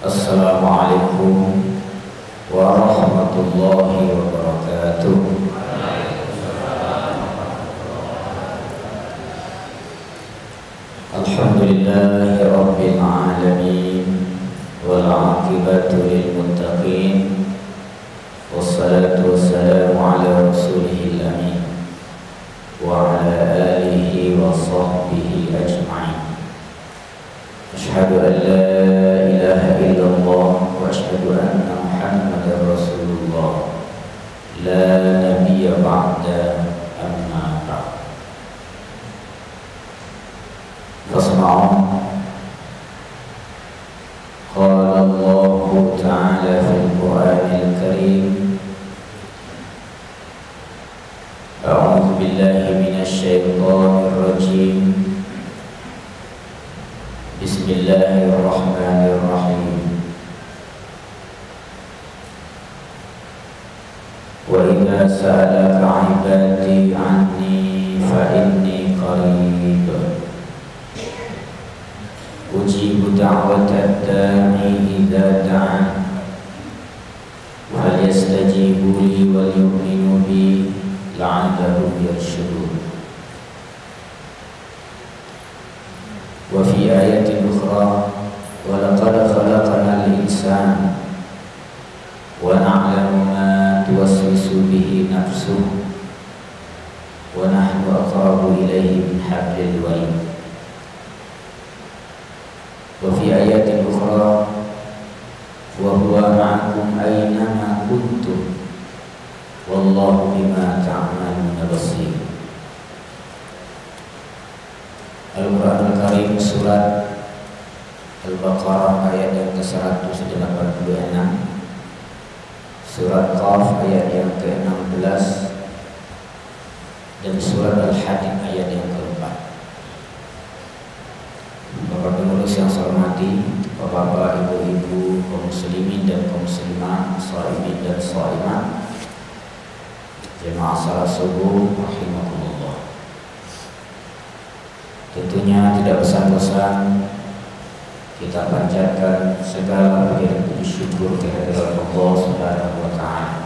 Assalamualaikum warahmatullahi wabarakatuh. Alhamdulillahi rabbil alamin, wal aqibatu lil muttaqin, wassalatu wassalamu ala rasulihil amin wa ala alihi wa sahbihi ajma'in. Asyhadu an la ilaha illallah wa asyhadu anna Muhammadar Rasulullah la nabiyya ba'da amma ba'd. Fasma'u qala Allah ta'ala fil Qur'anil Karim a'udzu billahi minasy syaithanir rajim. Bismillahirrahmanirrahim. Wa idza sa'alaka 'ibadi 'anni fa inni qarib ujibu da'watad da'i idza da'an falyastajibu li wal yu'minu bi la'allahum yarshudun. Wa fi ayatin ukhra wa laqad khalaqnal insana wa na'lamu ma tuwaswisu bihi nafsuhu wa nahnu aqrabu ilayhi min hablil warid. Wa fi ayatin ukhra wa huwa ma'akum aina ma kuntum wallahu bima ta'maluna basir. Al-Quranul Karim surat Al-Baqarah ayat yang ke-186, surat Qaf ayat yang ke-16, dan surat Al-Hadid ayat yang ke-4. Bapak pengurus yang saya hormati, bapak-bapak, ibu-ibu, kaum muslimin dan kaum muslimah, shaimin dan shaimat, jemaah salat subuh rahimakumullah. Tentunya tidak bosan-bosan kita panjatkan segala puji dan syukur kehadirat Allah Subhanahu wa taala.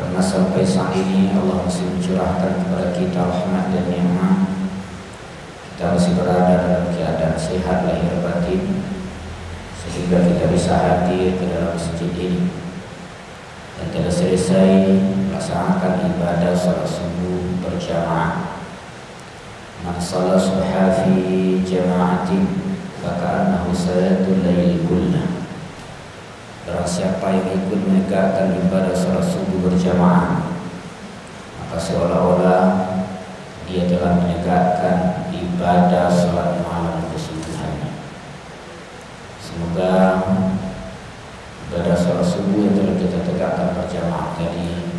Karena sampai saat ini Allah masih mencurahkan kepada kita rahmat dan nikmat. Kita masih berada dalam keadaan sehat lahir batin, sehingga kita bisa hadir ke dalam masjid ini dan telah selesai melaksanakan ibadah salat subuh berjamaah. Man salat subha fi jama'atin faka'annahu salatul lail kullah. Barang siapa yang ikut menegakkan ibadah salat subuh berjamaah, maka seolah-olah dia telah menegakkan ibadah salat malam keseluruhannya. Semoga ibadah salat subuh yang telah kita tegakkan berjamaah tadi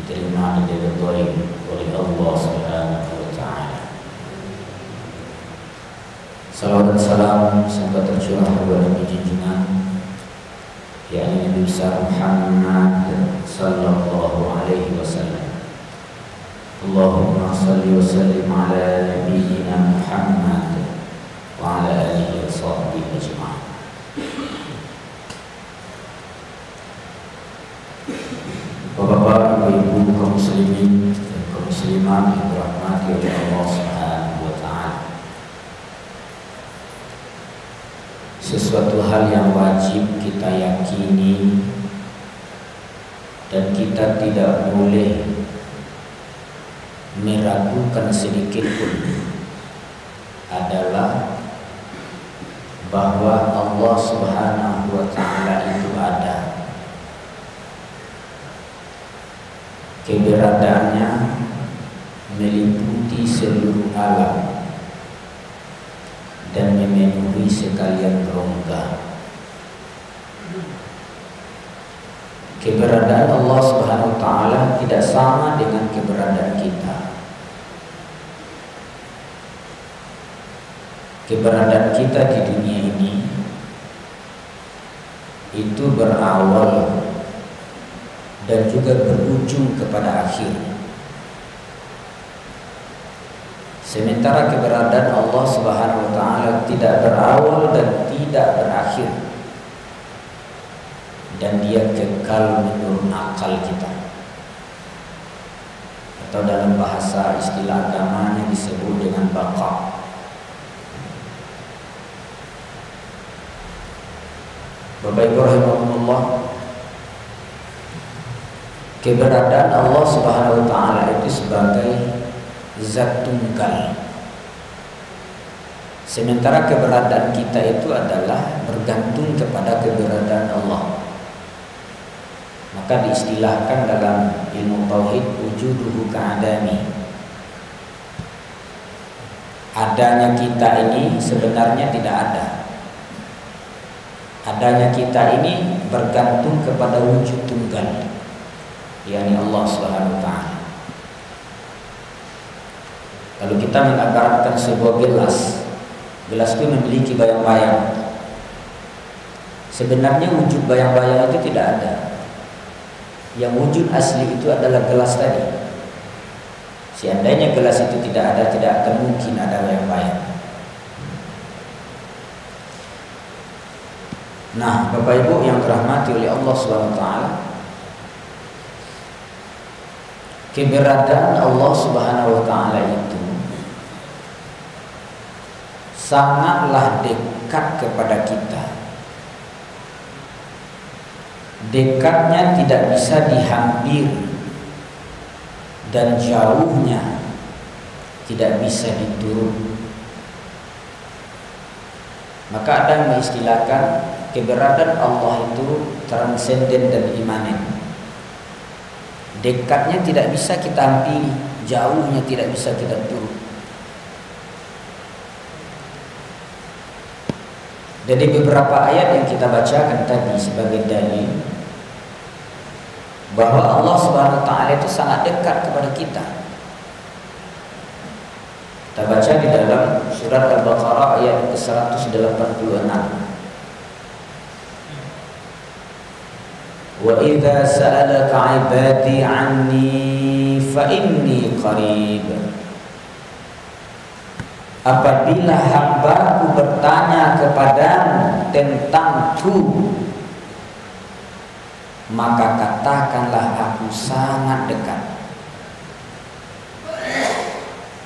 diterima dan diridhai oleh Allah Subhanahu wa taala. Salawat dan salam semoga tercurah kepada Nabi junjungan, yakni Nabi besar Muhammad sallallahu alaihi wasallam. Allahumma salli wa sallim ala nabiyyina Muhammad wa ala alihi wa sahbihi ajma'in. Bapak-bapak, ibu-ibu, kaum muslimin dan kaum muslimat yang dirahmati oleh Allah Subhanahu wa taala. Sesuatu hal yang wajib kita yakini dan kita tidak boleh meragukan sedikit pun adalah bahwa Allah Subhanahu wa taala itu ada. Keberadaannya meliputi seluruh alam dan memenuhi sekalian rongga. Keberadaan Allah Subhanahu wa taala tidak sama dengan keberadaan kita. Keberadaan kita di dunia ini itu berawal dan juga berujung kepada akhir. Sementara keberadaan Allah Subhanahu wa taala tidak berawal dan tidak berakhir. Dan dia kekal menurut akal kita. Atau dalam bahasa istilah agamanya disebut dengan baqa. Bapak Ibu rahimahumullah, keberadaan Allah Subhanahu wa taala itu sebagai zat tunggal. Sementara keberadaan kita itu adalah bergantung kepada keberadaan Allah. Maka diistilahkan dalam ilmu tauhid wujuduhu ka'adami. Adanya kita ini sebenarnya tidak ada. Adanya kita ini bergantung kepada wujud tunggal, yakni Allah Subhanahu wa taala. Kalau kita mengabarkan sebuah gelas itu memiliki bayang-bayang. Sebenarnya wujud bayang-bayang itu tidak ada. Yang wujud asli itu adalah gelas tadi. Seandainya gelas itu tidak ada, tidak akan mungkin ada bayang-bayang. Nah, Bapak Ibu yang dirahmati oleh Allah Subhanahu wa taala, keberadaan Allah Subhanahu wa taala itu sangatlah dekat kepada kita. Dekatnya tidak bisa dihampiri dan jauhnya tidak bisa diturun. Maka ada yang mengistilahkan keberadaan Allah itu transenden dan imanen. Dekatnya tidak bisa kita hampiri, jauhnya tidak bisa kita turun. Dari beberapa ayat yang kita bacakan tadi sebagai dalil bahwa Allah Subhanahu wa taala itu sangat dekat kepada kita. Kita baca di dalam surat Al-Baqarah ayat ke-186. Wa idza sa'alaka 'ibadi 'anni fa inni qarib. Apabila hambaku bertanya kepadamu tentangku, maka katakanlah aku sangat dekat.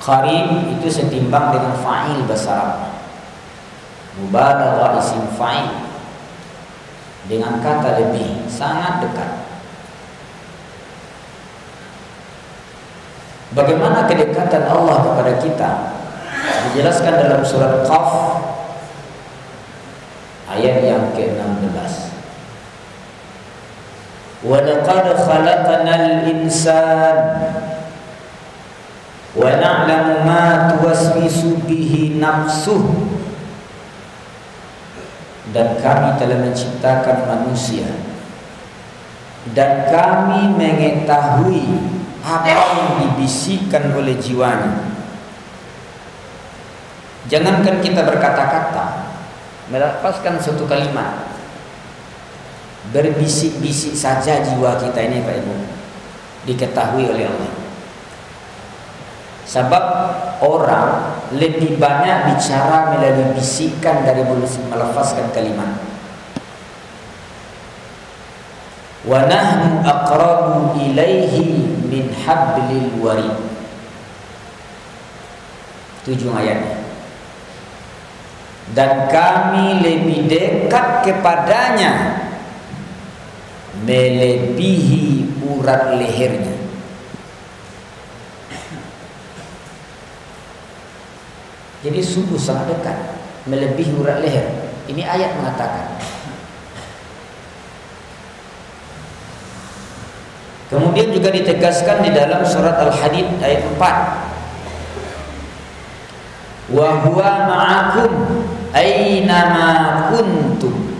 Qarib itu setimbang dengan fa'il bahasa Arab. Mubalaghah isim fa'il dengan kata lebih, sangat dekat. Bagaimana kedekatan Allah kepada kita? Dijelaskan dalam surat Qaf ayat yang ke-16. Wa laqad khalaqnal insana wa na'lamu ma tuwaswisu bihi nafsuh. Dan kami telah menciptakan manusia dan kami mengetahui apa yang dibisikkan oleh jiwanya. Jangankan kita berkata-kata, melepaskan suatu kalimat, berbisik-bisik saja jiwa kita ini Pak Ibu diketahui oleh Allah. Sebab orang lebih banyak bicara melalui bisikan dari melepaskan kalimat. Wa nahnu aqrabu ilaihi min hablil warid. 7 ayatnya. Dan kami lebih dekat kepadanya melebihi urat lehernya. Jadi sungguh sangat dekat, melebihi urat leher. Ini ayat mengatakan. Kemudian juga ditegaskan di dalam surat Al-Hadid ayat 4. Wa huwa ma'akum aynama kuntum.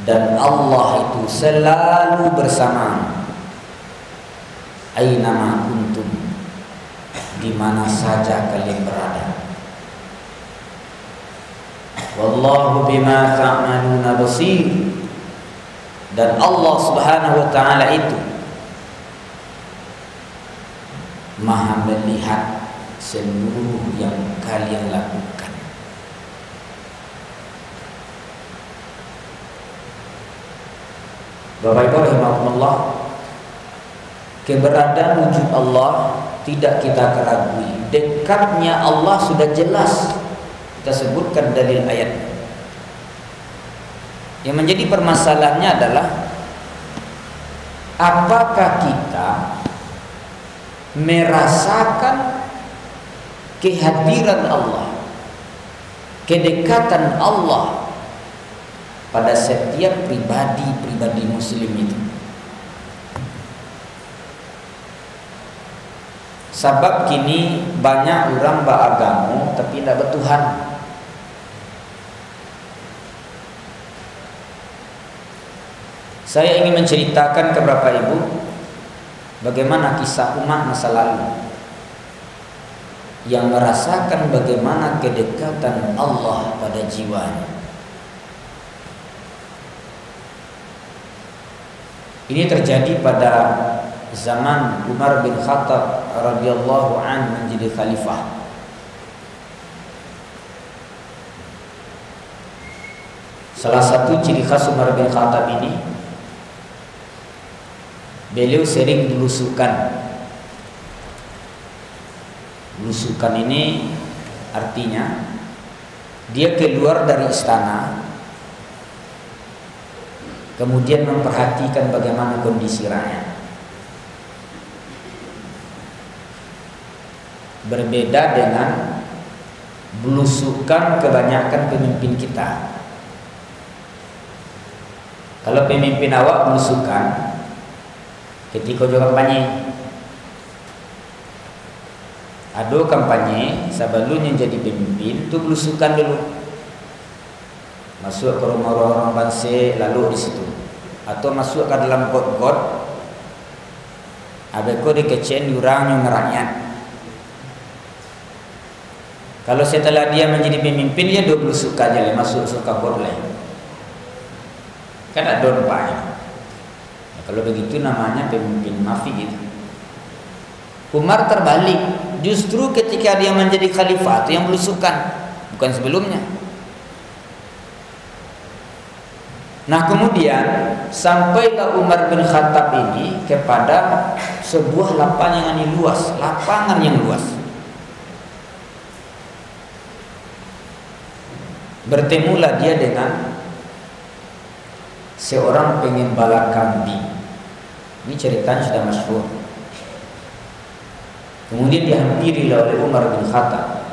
Dan Allah itu selalu bersama. Aynama kuntum, di mana saja kalian berada. Wallahu bima ta'maluna basir. Dan Allah Subhanahu wa taala itu Maha melihat seluruh yang kalian lakukan. Bapak Ibu rahimakumullah, keberadaan wujud Allah tidak kita keragui. Dekatnya Allah sudah jelas kita sebutkan dalil ayat. Yang menjadi permasalahannya adalah apakah kita merasakan kehadiran Allah, kedekatan Allah pada setiap pribadi muslim itu. Sebab kini banyak orang beragama tapi tidak bertuhan. Saya ingin menceritakan ke Bapak Ibu bagaimana kisah umat masa lalu yang merasakan bagaimana kedekatan Allah pada jiwanya. Ini terjadi pada zaman Umar bin Khattab radhiyallahu anhu menjadi khalifah. Salah satu ciri khas Umar bin Khattab ini, beliau sering belusukan. Belusukan ini artinya dia keluar dari istana, kemudian memperhatikan bagaimana kondisi rakyat. Berbeda dengan belusukan kebanyakan pemimpin kita. Kalau pemimpin awak belusukan ketika juga kampanye, ada kampanye sebelumnya jadi pemimpin itu belusukan dulu, masuk ke rumah orang bangsa lalu di situ, atau masuk ke dalam got-got, abeko dikecen jurang yang rakyat. Kalau setelah dia menjadi pemimpin dia dua belusukan aja masuk ke got lain, kan ada nampaknya. Kalau begitu namanya pemimpin mafia gitu. Umar terbalik, justru ketika dia menjadi khalifah itu yang belusukan, bukan sebelumnya. Nah kemudian sampailah Umar bin Khattab ini kepada sebuah lapangan yang luas, lapangan yang luas. Bertemulah dia dengan seorang pengembala kambing. Ini ceritanya sudah masyhur. Kemudian dihampirilah oleh Umar bin Khattab.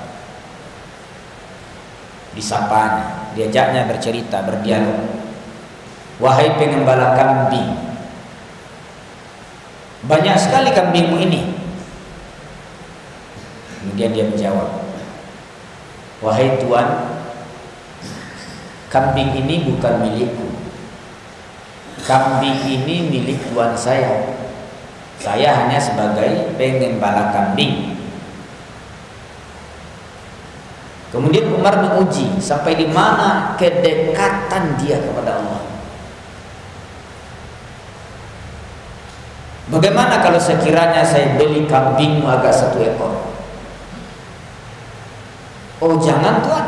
Disapanya, diajaknya bercerita, berdialog. Wahai pengembala kambing, banyak sekali kambingmu ini. Kemudian dia menjawab, wahai tuan, kambing ini bukan milikku. Kambing ini milik tuan saya. Saya hanya sebagai pengembala kambing. Kemudian Umar menguji sampai di mana kedekatan dia kepada Allah. Bagaimana kalau sekiranya saya beli kambingmu agak 1 ekor? Oh jangan tuan,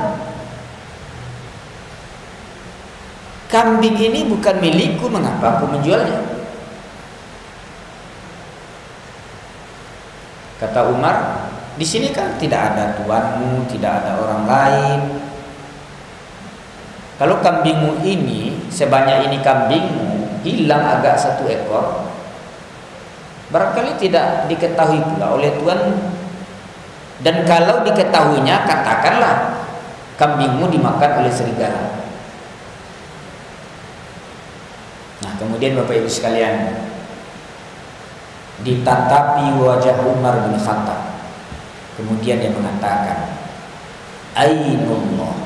kambing ini bukan milikku, mengapa aku menjualnya? Kata Umar, di sini kan tidak ada tuanmu, tidak ada orang lain. Kalau kambingmu ini, sebanyak ini kambingmu, hilang agak 1 ekor, barangkali tidak diketahui pula oleh tuan. Dan kalau diketahuinya, katakanlah kambingmu dimakan oleh serigala. Nah kemudian Bapak Ibu sekalian, ditatapi wajah Umar bin Khattab. Kemudian dia mengatakan, Ainullah.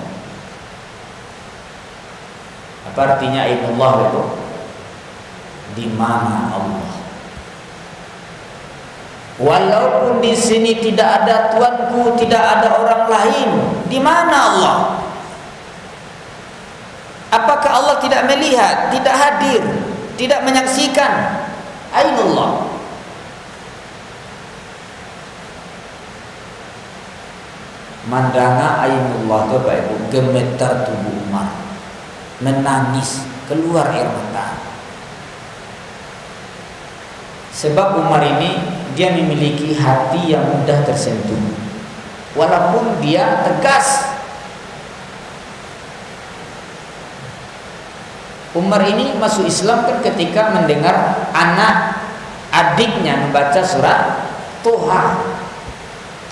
Apa artinya Ainullah itu? Di mana Allah? Walaupun di sini tidak ada tuanku, tidak ada orang lain, di mana Allah? Apakah Allah tidak melihat, tidak hadir, tidak menyaksikan? Ainullah. Mandanga ainullah itu Bapak Ibu, gemetar tubuh Umar, menangis, keluar air mata. Sebab Umar ini dia memiliki hati yang mudah tersentuh, walaupun dia tegas. Umar ini masuk Islam kan ketika mendengar anak adiknya membaca surat Toha,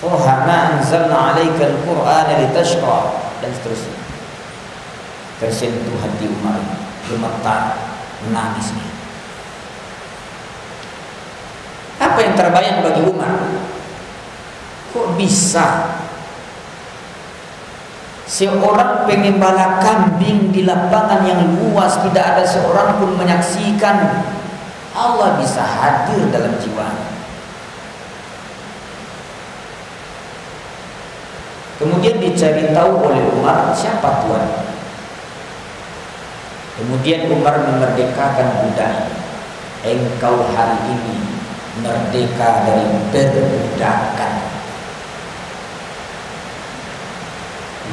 Toha ma anzalna 'alaikal Qur'ana litashqa, dan seterusnya. Tersentuh hati Umar, gemetar, menangis. Apa yang terbayang bagi Umar? Kok bisa seorang pengembala kambing di lapangan yang luas, tidak ada seorang pun menyaksikan, Allah bisa hadir dalam jiwa. Kemudian dicari tahu oleh Umar, siapa Tuhan? Kemudian Umar memerdekakan budak. Engkau hari ini merdeka dari perbudakan.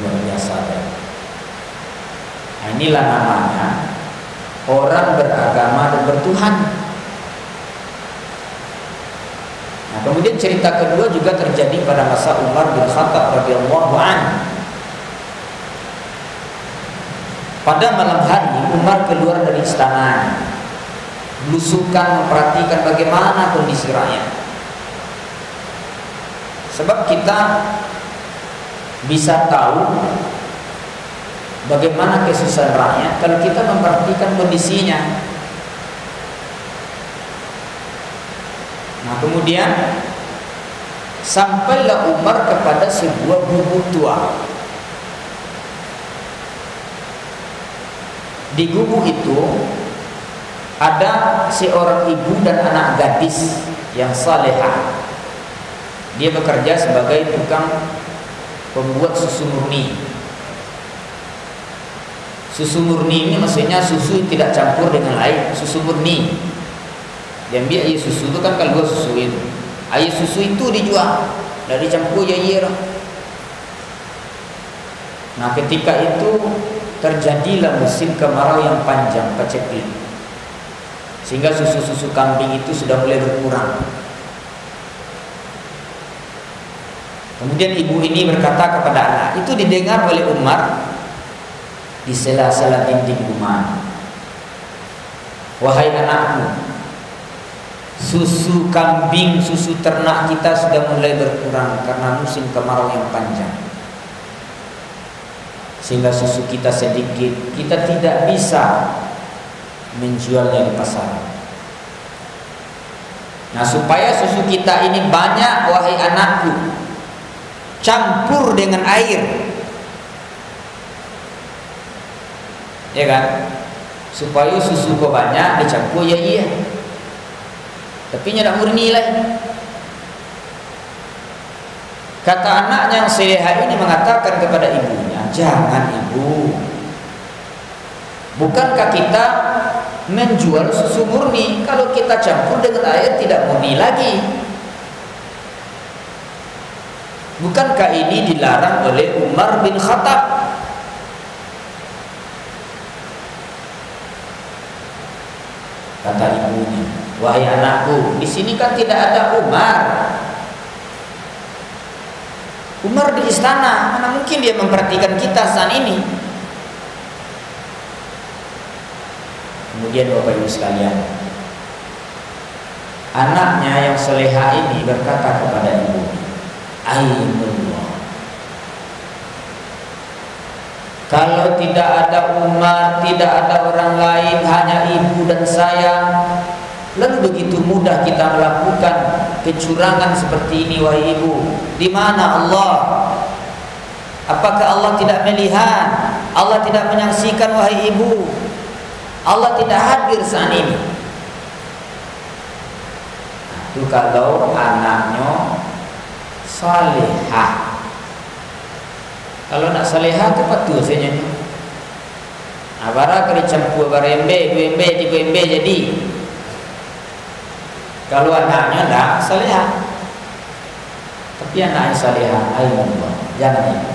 Luar biasa. Nah, inilah namanya orang beragama dan bertuhan. Nah, kemudian cerita kedua juga terjadi pada masa Umar bin Khattab radhiyallahu anhu. Pada malam hari Umar keluar dari istana, belusukan memperhatikan bagaimana kondisi rakyat. Sebab kita bisa tahu bagaimana kesusahan rakyat kalau kita memperhatikan kondisinya. Nah, kemudian sampailah Umar kepada sebuah gubuk tua. Di gubuk itu ada seorang ibu dan anak gadis yang salehah. Dia bekerja sebagai tukang pembuat susu murni. Susu murni ini maksudnya susu tidak campur dengan air, susu murni. Yang biar air susu itu kan kalau susu itu, air susu itu dijual dari campur air. Nah, ketika itu terjadilah musim kemarau yang panjang, paceklik, sehingga susu-susu kambing itu sudah mulai berkurang. Kemudian ibu ini berkata kepada anak, itu didengar oleh Umar di sela-sela dinding rumah. Wahai anakku, susu kambing, susu ternak kita sudah mulai berkurang karena musim kemarau yang panjang, sehingga susu kita sedikit, kita tidak bisa menjualnya di pasar. Nah, supaya susu kita ini banyak, wahai anakku, campur dengan air, ya kan? Supaya susu kau banyak dicampur, ya iya. Tapi tidak murni lah. Kata anaknya yang salehah ini mengatakan kepada ibunya, jangan ibu, bukankah kita menjual susu murni? Kalau kita campur dengan air tidak murni lagi. Bukankah ini dilarang oleh Umar bin Khattab? Kata ibunya, wahai anakku, di sini kan tidak ada Umar. Umar di istana, mana mungkin dia memperhatikan kita saat ini. Kemudian Bapak Ibu sekalian, anaknya yang salehah ini berkata kepada ibu, Ainullah, kalau tidak ada Umar, tidak ada orang lain, hanya ibu dan saya, lalu begitu mudah kita melakukan kecurangan seperti ini, wahai ibu. Di mana Allah? Apakah Allah tidak melihat? Allah tidak menyaksikan, wahai ibu? Allah tidak hadir saat ini. Itu kalau anaknya salehah. Kalau nak salehah tu patuh saja. Abara kali campur barembe, 2 embe, 3 embe jadi. Kalau anaknya tak salehah. Tapi anak yang salehah, ainullah. Jangan itu.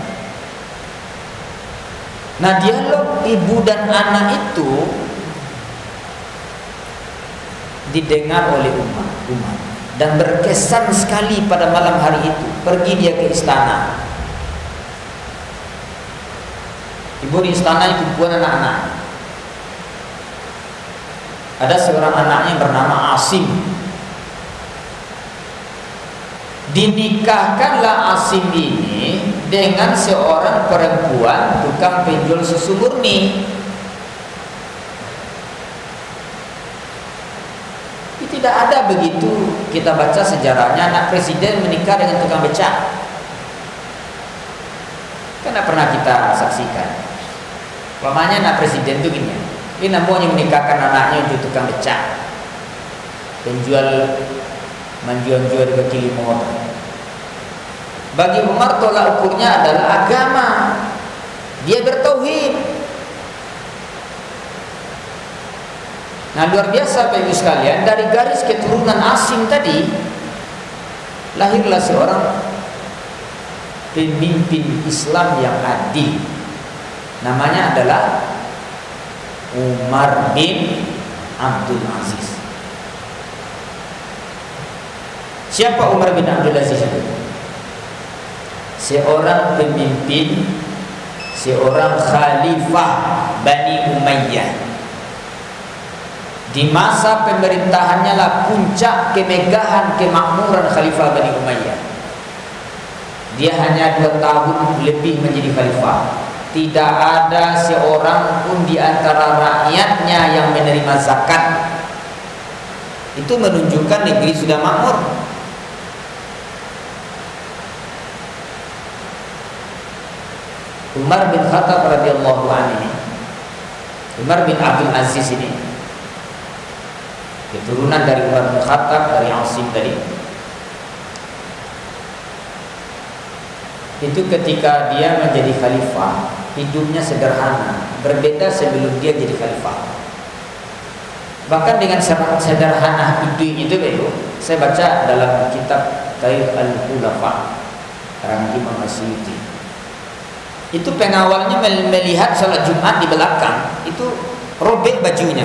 Nah, dialog ibu dan anak itu didengar oleh umat dan berkesan sekali pada malam hari itu. Pergi dia ke istana. Ibu di istana itu pun anak-anak. Ada seorang anaknya bernama Asim. Dinikahkanlah Asim ini dengan seorang perempuan tukang penjual susu murni. Tidak ada begitu kita baca sejarahnya anak presiden menikah dengan tukang becak. Karena pernah kita saksikan. Umpamanya anak presiden itu gini, ini namanya menikahkan anaknya untuk tukang becak, menjual di kaki lima. Bagi Umar tolak ukurnya adalah agama. Dia bertauhid. Nah, luar biasa Bapak Ibu sekalian, dari garis keturunan Asim tadi lahirlah seorang pemimpin Islam yang adil. Namanya adalah Umar bin Abdul Aziz. Siapa Umar bin Abdul Aziz itu? Seorang pemimpin, seorang khalifah Bani Umayyah. Di masa pemerintahannya lah puncak kemegahan kemakmuran Khalifah Bani Umayyah. Dia hanya 2 tahun lebih menjadi khalifah. Tidak ada seorang pun di antara rakyatnya yang menerima zakat. Itu menunjukkan negeri sudah makmur. Umar bin Khattab radhiyallahu anhu, Umar bin Abdul Aziz ini keturunan dari Umar bin Khattab, dari Asim tadi. Itu ketika dia menjadi khalifah, hidupnya sederhana, berbeda sebelum dia jadi khalifah. Bahkan dengan sederhana hidup itu, saya baca dalam kitab Tarikh Al-Khulafa karang Imam Asy'uti. Itu pengawalnya melihat sholat Jumat di belakang, itu robek bajunya.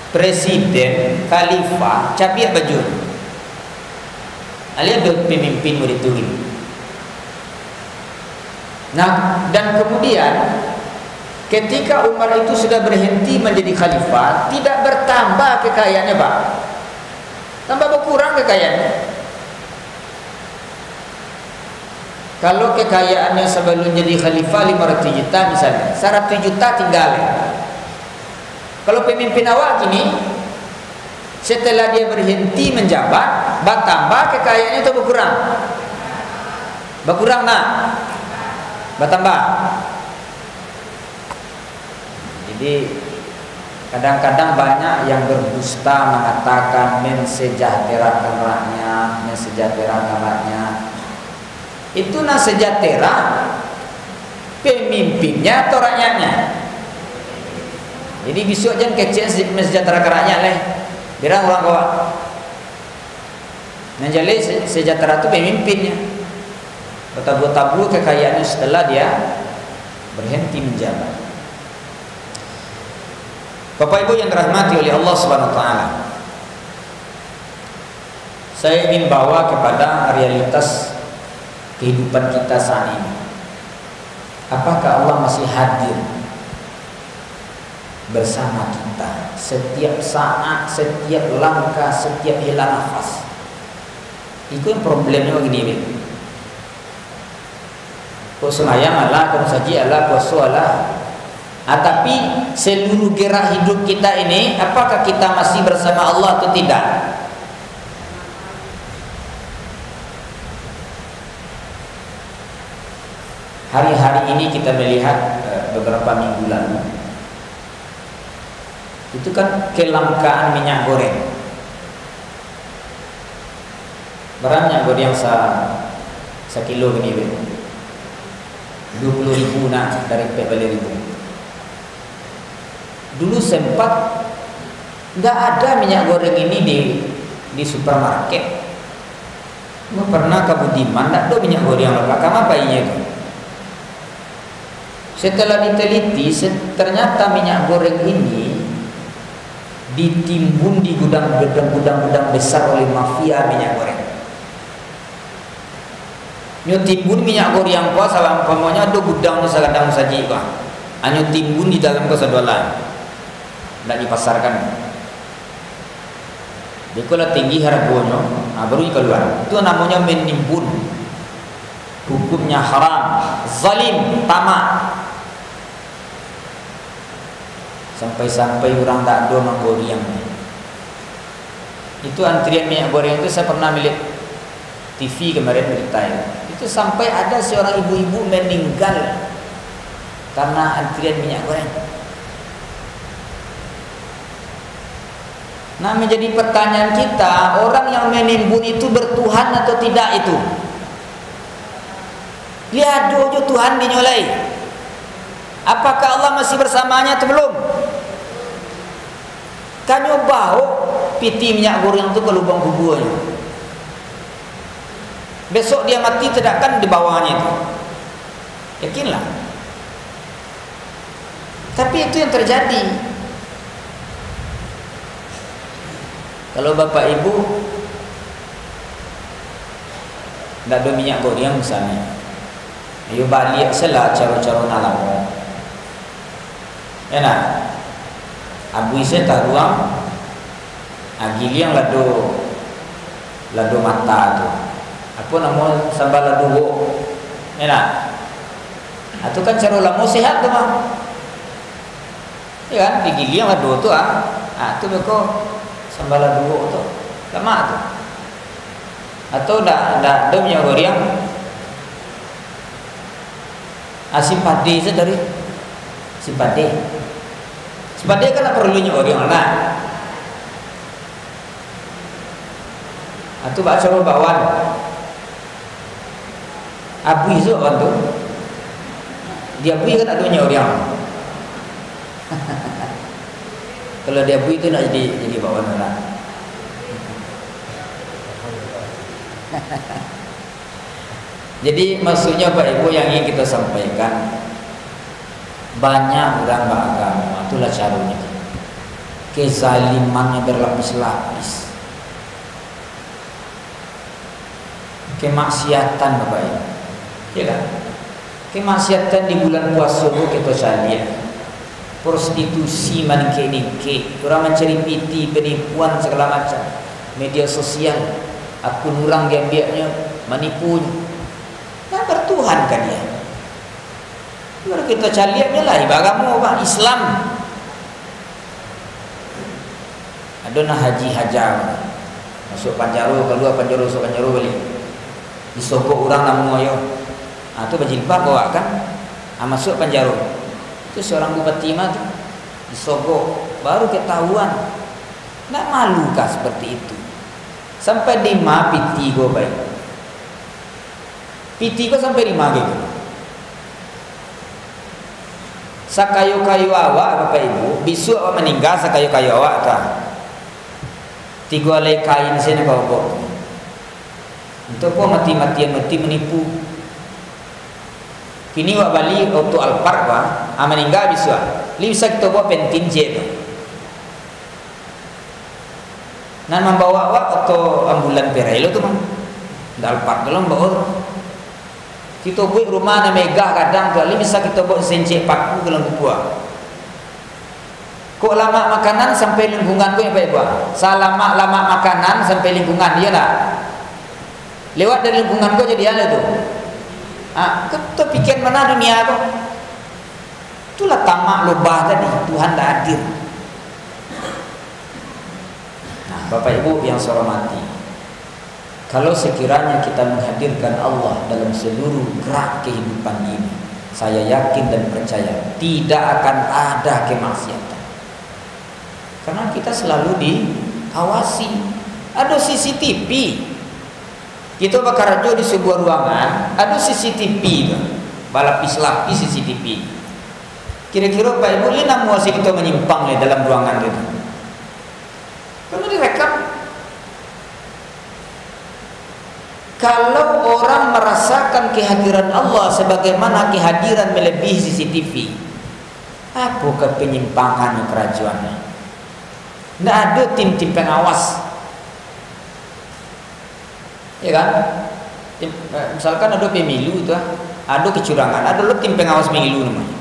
Presiden, khalifah, cabik baju. Alias pemimpin murid itu. Nah, dan kemudian ketika Umar itu sudah berhenti menjadi khalifah, tidak bertambah kekayaannya, Pak. Tambah berkurang kekayaannya. Kalau kekayaannya sebelum jadi khalifah 500 juta misalnya, 100 juta tinggal. Kalau pemimpin awal gini, setelah dia berhenti menjabat, bertambah kekayaannya atau berkurang? Berkurang, nak? Bertambah. Jadi kadang-kadang banyak yang berdusta mengatakan mensejahterakan rakyat. Itu nah sejahtera pemimpinnya atau rakyatnya. Jadi besok jangan kecil mensejahterakan rakyat lah. Biar orang kawan. Menjadi sejahtera itu pemimpinnya. Bertabu-tabu kekayaannya setelah dia berhenti menjabat. Bapak Ibu yang dirahmati oleh Allah Subhanahu wa taala. Saya ingin bawa kepada realitas kehidupan kita saat ini. Apakah Allah masih hadir bersama kita setiap saat, setiap langkah, setiap helaan nafas? Itu yang problemnya begini. Kau semayang Allah, kau saji Allah, puasa Allah. Tapi seluruh gerak hidup kita ini, apakah kita masih bersama Allah atau tidak? Hari-hari ini kita melihat beberapa minggu lalu, itu kan kelangkaan minyak goreng. Barang minyak goreng yang sekilo gini, 20.000 nak dari 40.000. Dulu sempat nggak ada minyak goreng ini di supermarket. Pernah ke Budiman, tak ada minyak goreng yang belakang apa ini itu? Setelah diteliti, ternyata minyak goreng ini ditimbun di gudang-gudang besar oleh mafia minyak goreng. Nyo timbun minyak goreng yang kuat salah umpamanya ada gudangnya saladang saji kah. Anyo timbun di dalam kesedolan. Tidak dipasarkan. Dikola tinggi harganya, baru keluar. Itu namanya menimbun. Hukumnya haram, zalim, tamak. Sampai-sampai orang tak ada menggoreng. Itu antrian minyak goreng itu saya pernah melihat TV kemarin berita itu sampai ada seorang ibu-ibu meninggal karena antrian minyak goreng. Nah, menjadi pertanyaan kita, orang yang menimbun itu bertuhan atau tidak itu? Lihat dojo Tuhan dinyolai. Apakah Allah masih bersamanya atau belum? Kanyo bau piti minyak goreng itu ke lubang kuburannya. Besok dia mati tidakkan di bawahnya itu. Yakinlah. Tapi itu yang terjadi. Kalau bapak ibu tidak ada minyak goreng misalnya, ayo balik selah cara-cara alam. Enak. Abu saya tak ruang, agili yang lado mata tu. Apa nama sambal lado wo? Enak. Itu kan cara lamo sehat tu mah. Ya kan, digili yang lado tu tu beko sambal lado tu lama tu. Atau dah minyak goreng asim padi saja dari simpade kan perlu minyak goreng lah. Atau baca bawan abu itu kan tu dia bui kan ada minyak goreng. Kalau dia bui itu nak jadi bawan orang. Jadi maksudnya Pak Ibu yang ingin kita sampaikan, banyak orang beragama, itulah caranya. Kezalimannya berlapis-lapis, kemaksiatan Bapak Ibu, ya kan? Kemaksiatan di bulan puasa kita salia, prostitusi manike-nike, orang mencari piti, penipuan segala macam, media sosial, akun orang diambilnya, menipu. Nah, bertuhan kan dia. Kalau kita caliannya lah agama apa Islam. Ada haji hajar masuk Panjaro, keluar Panjaro, masuk Panjaro balik. Disogok orang namu ayo. Itu berjilbab bawa kan. Masuk Panjaro. Itu seorang bupati mah tu disogok, baru ketahuan. Nak malukah seperti itu? Sampai di piti go baik. Piti ko sampai 5 gitu. Sakayu-kayu awak Bapak Ibu, bisu awak meninggal sakayu-kayu awak kah? 3 helai kain sini kau. Untuk apa mati-matian menipu? Kini awak balik auto Alphard bah, meninggal bisu. Li bisa kita bawa pentin je tu. Nan membawa awak auto ambulan Perelo tu mah. Alphard dalam bawa. Kita buat rumah na megah kadang kali bisa kita buat sencik paku ke dalam buah. Kok lama makanan sampai lingkungan kau yang baik buah. Salama lama makanan sampai lingkungan dia lah. Lewat dari lingkungan kau jadi ada tu. Kita pikir mana dunia tu. Itulah tamak lubah tadi. Tuhan dah hadir. Nah, Bapak Ibu yang saya hormati, kalau sekiranya kita menghadirkan Allah dalam seluruh gerak kehidupan ini, saya yakin dan percaya tidak akan ada kemaksiatan. Karena kita selalu diawasi. Ada CCTV. Kita bakar rajo di sebuah ruangan, ada CCTV tu. Balapis-lapis CCTV. Kira-kira Pak Ibu ini namuasi kita menyimpang dalam ruangan itu. Karena direkam. Kalau orang merasakan kehadiran Allah sebagaimana kehadiran melebihi CCTV, apakah penyimpangan kerajaannya? Tidak ada tim-tim pengawas, ya kan? Misalkan ada pemilu itu, ada kecurangan, ada tim pengawas pemilu namanya.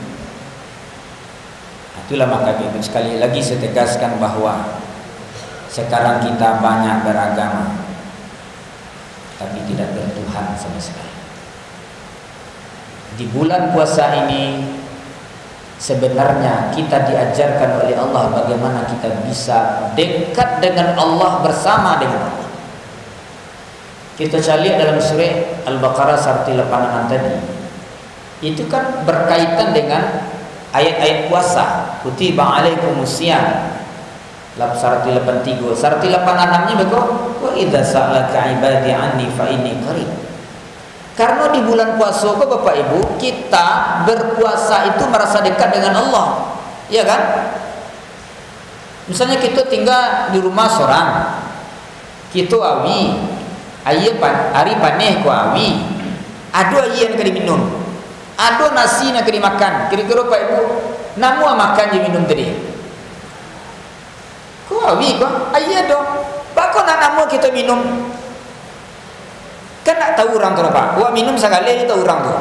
Itulah maka itu sekali lagi saya tegaskan bahwa sekarang kita banyak beragama, tapi tidak bertuhan sama sekali. Di bulan puasa ini sebenarnya kita diajarkan oleh Allah bagaimana kita bisa dekat dengan Allah, bersama dengan Allah. Kita lihat dalam surah Al-Baqarah 186 tadi, itu kan berkaitan dengan ayat-ayat puasa. Kutiba alaikumusiyam 183, 186-nya begitu. Wa idza sa'alaka ibadi anni fa inni qarib. Karena di bulan puasa kok Bapak Ibu, kita berpuasa itu merasa dekat dengan Allah. Iya kan? Misalnya kita tinggal di rumah seorang, kita awi, hari paneh ku awi, ada air yang kena minum, ada nasi yang kena makan. Kira-kira Bapak Ibu, namu makan je minum tadi. Ku awi kok, air dong. Bakal nak namu kita minum. Kan nak tahu orang tu apa? Wah minum sekali dia tahu orang tu.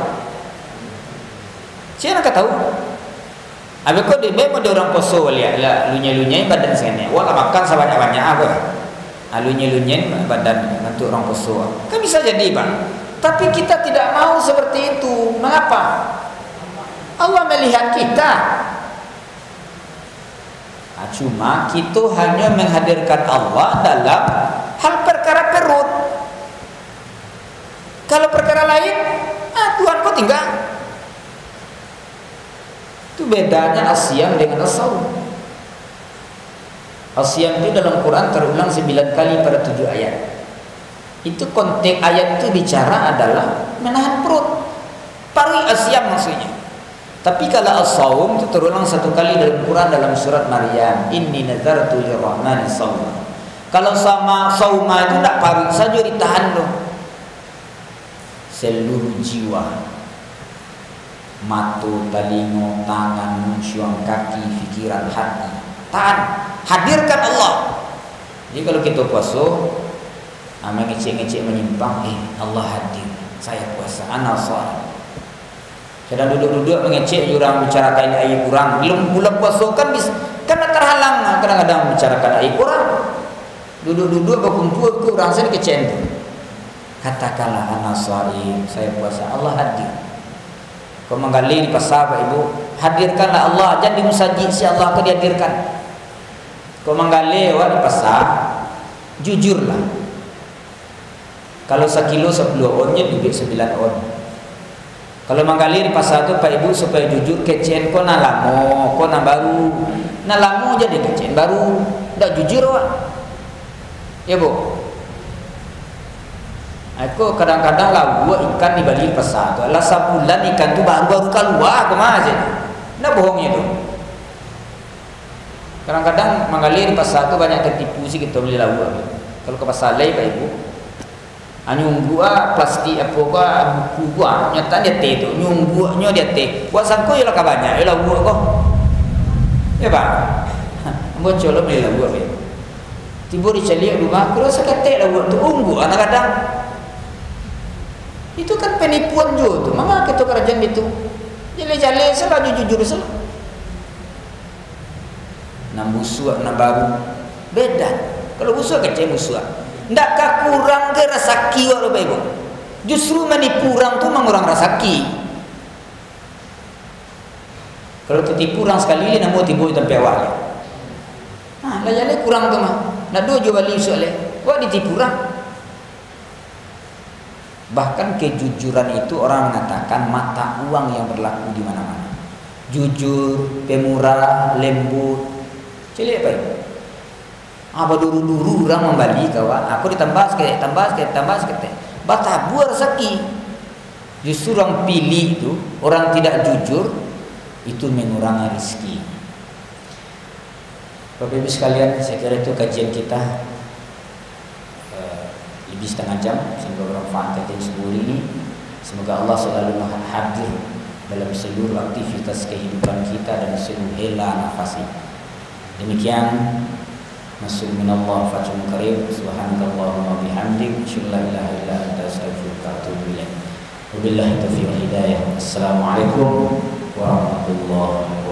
Siapa nak tahu? Habis kau dia memang dia orang poso lihat lah, lunya-lunya badan sini. Wah makan sebanyak-banyak apa? Lunya-lunya badan untuk orang poso. Kan bisa jadi bang. Tapi kita tidak mau seperti itu. Mengapa? Allah melihat kita. Cuma kita hanya menghadirkan Allah dalam hal perkara perut. Kalau perkara lain, Tuhan kau tinggal. Itu bedanya asyam dengan as-saum. Asyam itu dalam Quran terulang 9 kali pada 7 ayat. Itu konteks ayat itu bicara adalah menahan perut. Pari asyam maksudnya. Tapi kalau as-saum itu terulang 1 kali dalam Quran dalam surat Maryam. Inni nazartu lirrahmani shawma. Kalau sama sauma itu tidak pari saja ditahan loh. Seluruh jiwa, mata, telinga, tangan, muncung, kaki, fikiran, hati, tahan, hadirkan Allah. Jadi kalau kita puasa, mengecek-ngecek menyimpang, Allah hadir, saya puasa, ana shaim. Sedang duduk-duduk mengecek orang bicarakan aib kurang, belum bulan puasa kan bisa, kan terhalang kadang-kadang bicarakan aib kurang. Duduk-duduk berkumpul ke orang saya dikecek itu. Katakanlah ana shaim, saya puasa, Allah hadir. Kau menggali di pasar Pak Ibu, hadirkanlah Allah, jangan di masjid si Allah kau dihadirkan. Kau menggali di pasar, jujurlah. Kalau 1 kilo 10 onnya duit 9 on. Kalau menggali di pasar tu Pak Ibu supaya jujur, kecen kau na lamo, kau na baru. Na lamo jadi kecen baru, dak jujur awak. Ya Bu. Aku kadang-kadang lah buat ikan di balik pasar tu. Alah sebulan ikan tu baru-baru keluar aku mah aja. Nak bohongnya tu. Kadang-kadang menggali di pasar tu banyak tertipu sih kita beli lauk. Kalau ke pasar lain Pak Ibu, nyunggu plastik apa buku nyata dia teh tu, nyunggunya dia teh. Buat sangko ya lah banyak, ya lauk kok. Ya Pak. Ambo colok beli lauk ya. Tiba di celiak rumah, kalau seketek lauk tu unggu kadang-kadang. Itu kan penipuan juga tu. Mama kita kerajaan itu. Jale-jale salah jujur salah. Nak busuk nak baru beda. Kalau busuk kecil busuk. Ndakkah kurang ke rasaki orang Bapak Ibu? Justru menipu orang tu mengurang rasaki. Kalau tertipu orang sekali nak mau tipu sampai awal. Lah jale kurang tu mah. Nak dua jual beli soalnya. Wah ditipu orang. Bahkan kejujuran itu orang mengatakan mata uang yang berlaku di mana-mana. Jujur, pemurah, lembut. Celik apa itu? Apa dulu-dulu orang membali kawan. Aku ditambah sekali, tambah sekali. Batabu rezeki. Justru orang pilih itu, orang tidak jujur itu mengurangi rezeki. Bapak Ibu sekalian, saya kira itu kajian kita 15 lebih setengah jam sehingga bermanfaat ketika subuh ini. Semoga Allah selalu hadir dalam seluruh aktivitas kehidupan kita dan seluruh hela nafas. Demikian, Masul minallah fajrun karim. Subhanakallahumma bihamdik, asyhadu an la ilaha illa anta, astaghfiruka wa atubu ilaik. Wabillahi taufiq wal hidayah. Assalamualaikum warahmatullahi wabarakatuh.